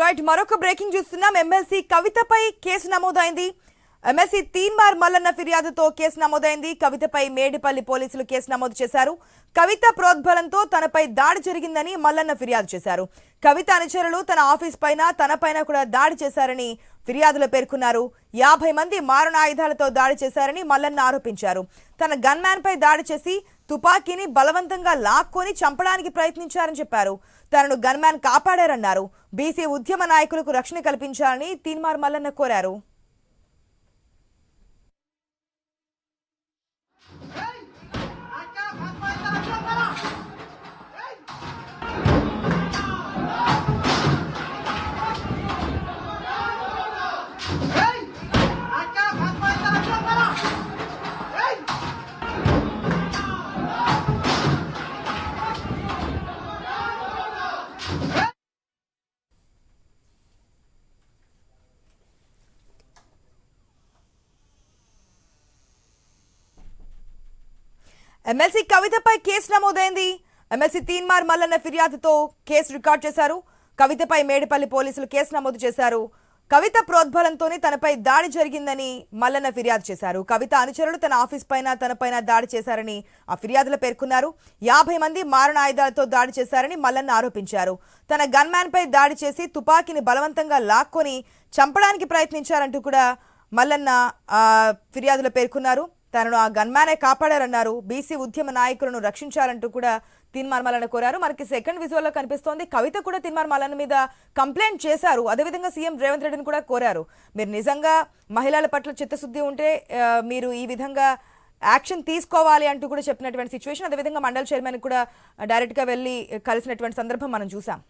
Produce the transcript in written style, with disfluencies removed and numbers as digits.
Right మరొక breaking చూస్తున్నాం. MLC కవితపై కేసు నమోదైంది. ఎమ్మెల్సీ తీన్మార్ మల్లన్న ఫిర్యాదుతో కేసు నమోదైంది. కవితపై మేడిపల్లి పోలీసులు కేసు నమోదు చేశారు. కవిత ప్రోద్బలంతో తనపై దాడి జరిగిందని మల్లన్న ఫిర్యాదు చేశారు. కవిత అనుచరులు తన ఆఫీస్ పైన తనపైన కూడా దాడి చేశారని ఫిర్యాదులో పేర్కొన్నారు. 50 మంది మారణాయుధాలతో దాడి చేశారని మల్లన్న ఆరోపించారు. తన గన్మ్యాన్ పై దాడి చేసి తుపాకీని బలవంతంగా లాక్కొని చంపడానికి ప్రయత్నించారని చెప్పారు. తనను గన్మ్యాన్ కాపాడారన్నారు. బీసీ ఉద్యమ నాయకులకు రక్షణ కల్పించాలని తీన్మార్ మల్లన్న కోరారు. ఎమ్మెల్సీ కవితపై కేసు నమోదైంది. ఎమ్మెల్సీ తీన్మార్ మల్లన్న ఫిర్యాదుతో కేసు రికార్డ్ చేశారు. కవితపై మేడిపల్లి పోలీసులు కేసు నమోదు చేశారు. కవిత ప్రోద్బలంతోనే తనపై దాడి జరిగిందని మల్లన్న ఫిర్యాదు చేశారు. కవిత అనుచరులు తన ఆఫీస్ పైన తనపైన దాడి చేశారని ఆ ఫిర్యాదులో పేర్కొన్నారు. 50 మంది మారణాయుధాలతో దాడి చేశారని మల్లన్న ఆరోపించారు. తన గన్మ్యాన్ పై దాడి చేసి తుపాకీని బలవంతంగా లాక్కొని చంపడానికి ప్రయత్నించారంటూ కూడా మల్లన్న ఫిర్యాదులో పేర్కొన్నారు. తనను ఆ గన్మ్యానే కాపాడారన్నారు. బీసీ ఉద్యమ నాయకులను రక్షించాలంటూ కూడా తీన్మార్ మల్లన్న కోరారు. మనకి సెకండ్ విజువల్లో కనిపిస్తోంది. కవిత కూడా తీన్మార్ మల్లన్న మీద కంప్లైంట్ చేశారు. అదేవిధంగా సీఎం రేవంత్ రెడ్డిని కూడా కోరారు. మీరు నిజంగా మహిళల పట్ల చిత్తశుద్ధి ఉంటే మీరు ఈ విధంగా యాక్షన్ తీసుకోవాలి అంటూ కూడా చెప్పినటువంటి సిచ్యువేషన్. అదేవిధంగా మండల్ చైర్మన్ కూడా డైరెక్ట్గా వెళ్ళి కలిసినటువంటి సందర్భం మనం చూసాం.